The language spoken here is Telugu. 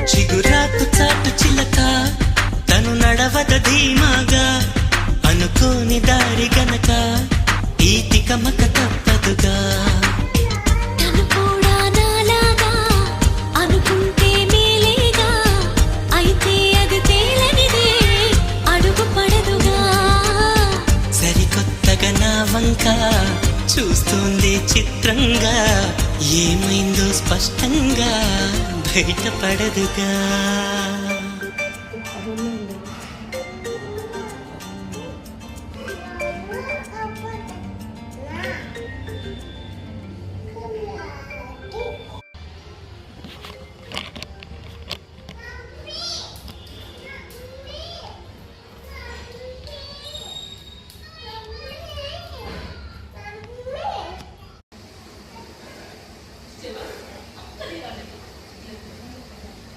చిగురాకు చాటు చిలక తను నడవద ధీమాగా అనుకోని దారి గనక ఈ తికమక తప్పదుగా తను కూడా నాలాగా అనుకుంటే మేలేగా అయితే అది తేలనిదే అడుగు పడదుగా సరికొత్తగా నా వంక చూస్తుంది చిత్రంగా ఏమైందో స్పష్టంగా బయటపడదుగా